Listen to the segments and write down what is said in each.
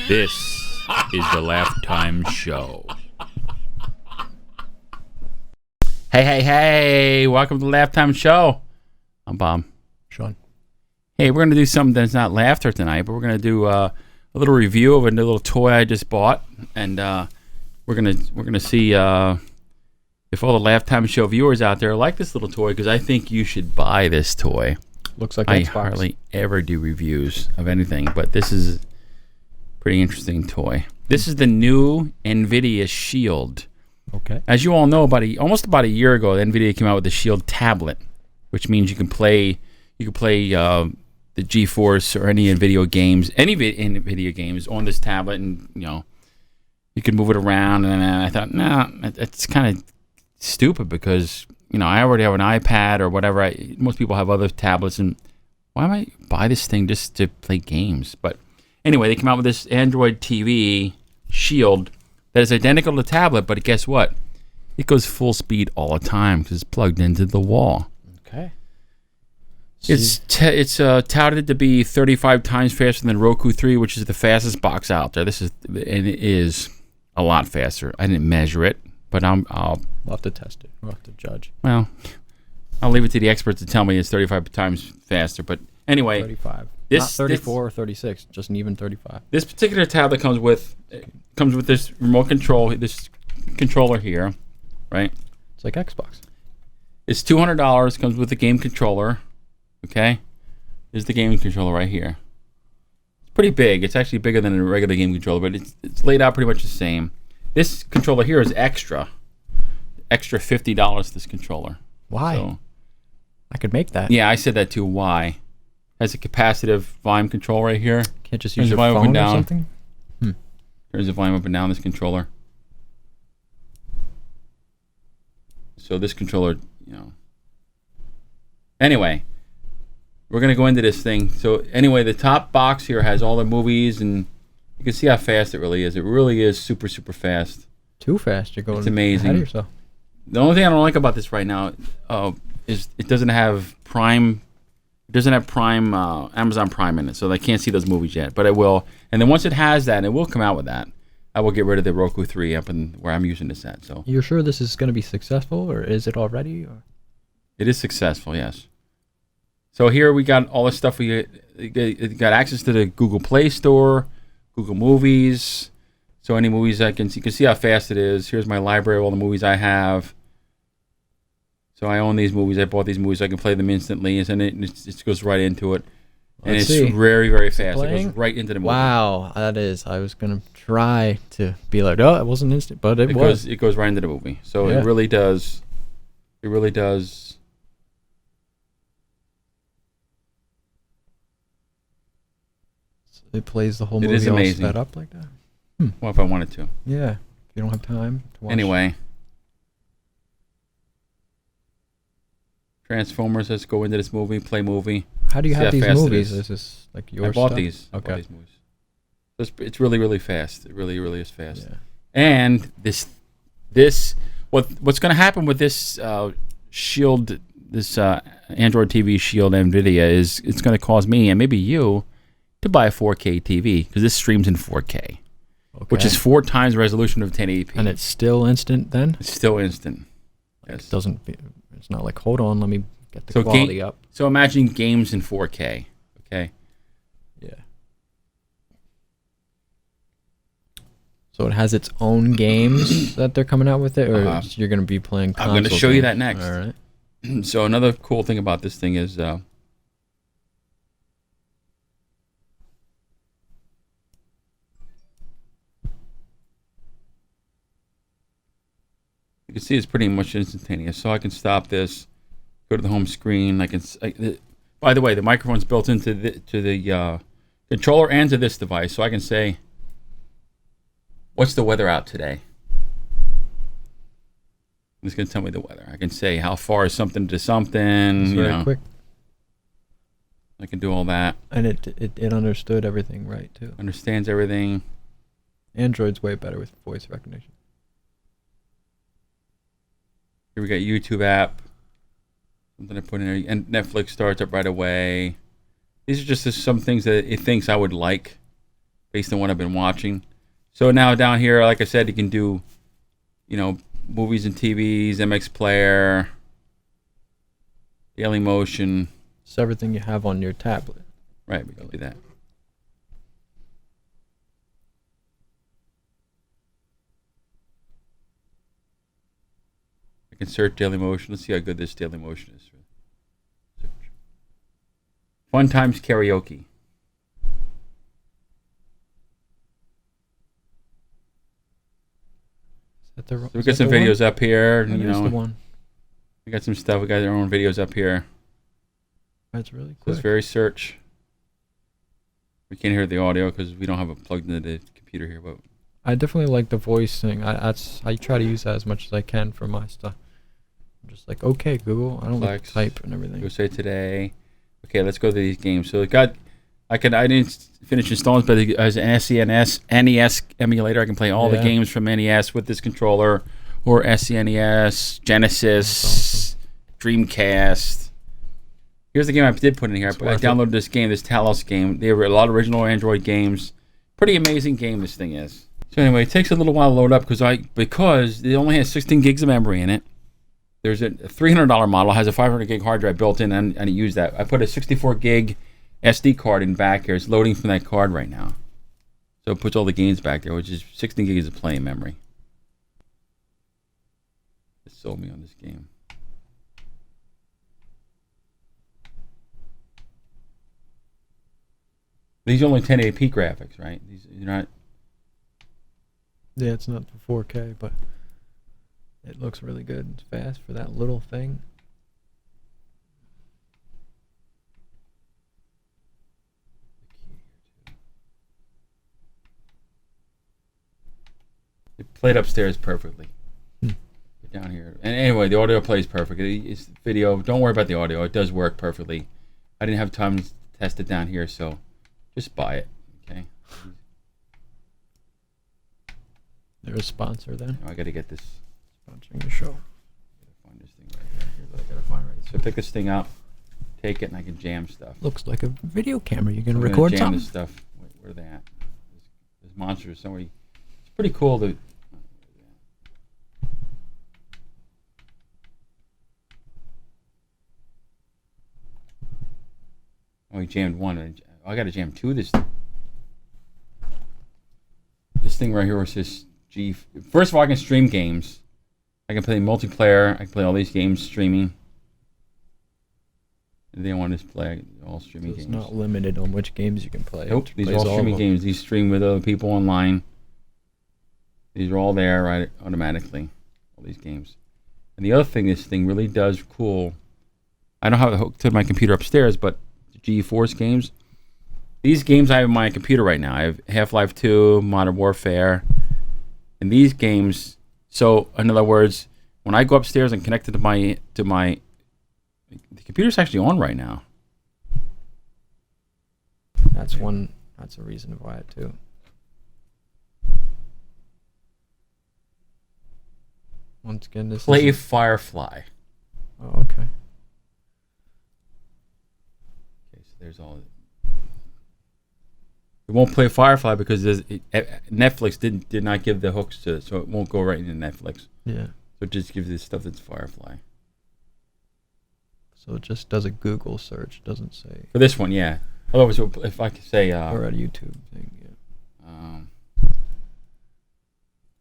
This is the Laugh Time Show. Hey, welcome to the Laugh Time Show. I'm Bob. Sean. Hey, we're going to do something that's not laughter tonight, but we're going to do a little review of a little toy I just bought, and we're gonna see if all the Laugh Time Show viewers out there like this little toy, because I think you should buy this toy. Looks like I Xbox. hardly ever do reviews of anything, but this is a pretty interesting toy. This is the new Nvidia Shield. Okay. As you all know, almost about a year ago, Nvidia came out with the Shield tablet, which means you can play the GeForce or any Nvidia games on this tablet, and you can move it around. And I thought, it's kind of stupid because I already have an iPad or whatever. Most people have other tablets, and why am I buy this thing just to play games? But anyway, they came out with this Android TV Shield that is identical to the tablet, but guess what? It goes full speed all the time because it's plugged into the wall. Okay. It's touted to be 35 times faster than Roku 3, which is the fastest box out there. It is a lot faster. I didn't measure it, but We'll have to test it. We'll have to judge. Well, I'll leave it to the experts to tell me it's 35 times faster. But anyway, 35. Not 34 or 36, just an even 35. This particular tablet comes with this remote control, this controller here, right? It's like Xbox. It's $200. Comes with the game controller. Okay, there's the game controller right here. It's pretty big. It's actually bigger than a regular game controller, but it's laid out pretty much the same. This controller here is extra $50. This controller. Why? So, I could make that. yeah, I said that too. Why? Has a capacitive volume control right here. Can't just Turns use the your volume up phone and or down. something? Turns the volume up and down. This controller. So this controller, Anyway. We're going to go into this thing. So anyway, the top box here has all the movies, and you can see how fast it really is. It really is super, super fast. Too fast. You're going It's amazing. ahead of yourself. The only thing I don't like about this right now is it doesn't have Prime. It doesn't have Prime, Amazon Prime in it, so I can't see those movies yet. But it will. And then once it has that, and it will come out with that, I will get rid of the Roku 3 up in where I'm using this at. So You're sure this is going to be successful, or is it already? Or? it is successful, yes. So here we got all the stuff. We got access to the Google Play Store, Google Movies. So any movies you can see how fast it is. Here's my library of all the movies I have. So I own these movies. I bought these movies. I can play them instantly, and it just goes right into it. And Let's it's see. very, very fast. It playing? goes right into the movie. Wow, that is. I was going to try to be like, it wasn't instant, but it was. It goes right into the movie. So Yeah. it really does. It really does. It plays the whole It movie is all amazing. sped up like that? Well, if I wanted to. Yeah. If you don't have time to watch. Anyway. Transformers, let's go into this movie, play movie. How do you See have how these fast it movies? is. Is this like your I bought stuff? these. I Okay. bought these movies. It's really, really fast. It really, really is fast. Yeah. And what's going to happen with this Shield, this Android TV Shield Nvidia is it's going to cause me and maybe you to buy a 4K TV because this streams in 4K, which is 4 times the resolution of 1080p. And it's still instant then? It's still instant. Like, Yes. it's not like, hold on, let me get the quality up. So imagine games in 4K. Okay. Yeah. So it has its own games that they're coming out with it, or you're going to be playing console I'm going to show you games? that next. All right. So another cool thing about this thing is you can see it's pretty much instantaneous. So I can stop this, go to the home screen. By the way, the microphone's built into the controller and to this device, so I can say, "What's the weather out today?" It's going to tell me the weather. I can say how far is something to something. It's very quick. I can do all that. And it understood everything right, too. Understands everything. Android's way better with voice recognition. Here we got YouTube app. Something to put in there. And Netflix starts up right away. These are just some things that it thinks I would like. based on what I've been watching. So now down here, like I said, you can do, movies and TVs, MX Player, Daily Motion. It's everything you have on your tablet. Right, we can do that. I can search Daily Motion. Let's see how good this Daily Motion is. Search. Fun Times Karaoke. So we got some videos up here. The one. We got some stuff. We got our own videos up here. That's really cool. So it's very search. We can't hear the audio because we don't have it plugged into the computer here. But I definitely like the voice thing. I try to use that as much as I can for my stuff. I'm just like, okay, Google. I don't like to type and everything. Go say today. Okay, let's go to these games. So I didn't finish installing, but as an NES emulator, I can play all the games from NES with this controller, or SNES, Genesis, Dreamcast. Here's the game I did put in here. I downloaded this game, this Talos game. There were a lot of original Android games. Pretty amazing game this thing is. So anyway, it takes a little while to load up because it only has 16 gigs of memory in it. There's a $300 model, has a 500 gig hard drive built in, and I use that. I put a 64 gig SD card in back here. It's loading from that card right now. So it puts all the games back there, which is 16 gigs of playing memory. It sold me on this game. These are only 1080p graphics, right? You're not. Yeah, it's not for 4K, but it looks really good. It's fast for that little thing. It played upstairs perfectly. Down here. And anyway, the audio plays perfect. It's video. Don't worry about the audio. It does work perfectly. I didn't have time to test it down here, so just buy it. Okay. They're a sponsor then. I got to get this. Sponsoring the show. I got to find this thing right here. Here's what I got to find right. So pick this thing up, take it, and I can jam stuff. Looks like a video camera. You're gonna So record jam something. This stuff. Wait, where are they at? There's monsters somewhere. It's pretty cool to. Oh, we jammed one. I got to jam two. This thing right here was this G. First of all, I can stream games. I can play multiplayer. I can play all these games streaming. They want to play all streaming games. It's not limited on which games you can play. Nope, these are all streaming games. These stream with other people online. These are all there right automatically. All these games. And the other thing this thing really does cool. I don't have it hooked to my computer upstairs, but GeForce games. These games I have on my computer right now. I have Half-Life 2, Modern Warfare, and these games. So, in other words, when I go upstairs and connect it to my, the computer's actually on right now. That's a reason to buy it too. Once again, this Play Firefly. Oh, okay. Okay, so there's all. It won't play Firefly because Netflix did not give the hooks to it, so it won't go right into Netflix. Yeah. So it just gives this stuff that's Firefly. So it just does a Google search, doesn't say. For this one, yeah. Otherwise, if I could say. Or a YouTube thing, yeah.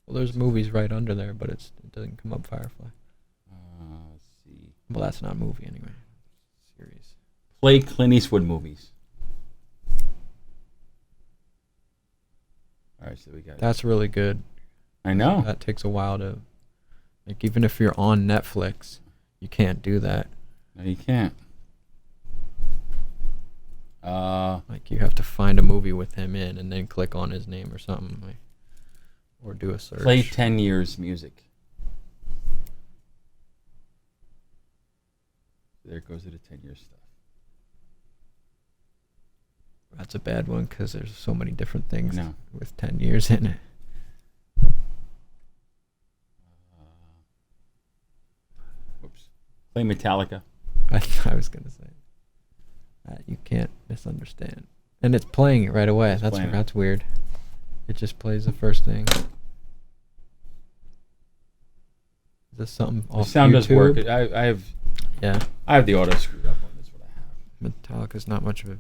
Well, there's movies right under there, but it doesn't come up Firefly. Let's see. Well, that's not a movie anyway. Series. Play Clint Eastwood movies. All right, so we got. That's really good. I know. That takes a while to. Like, even if you're on Netflix, you can't do that. No, you can't. Like, you have to find a movie with him in and then click on his name or something. Like, or do a search. Play 10 years music. There goes to the 10 years stuff. That's a bad one because there's so many different things No. with 10 years in it. Whoops. Play Metallica. I was going to say. You can't misunderstand. And it's playing it right away. That's weird. It just plays the first thing. Is this something The off sound YouTube? does work. I have Yeah. the auto screwed up on this. What I have. Metallica's not much of a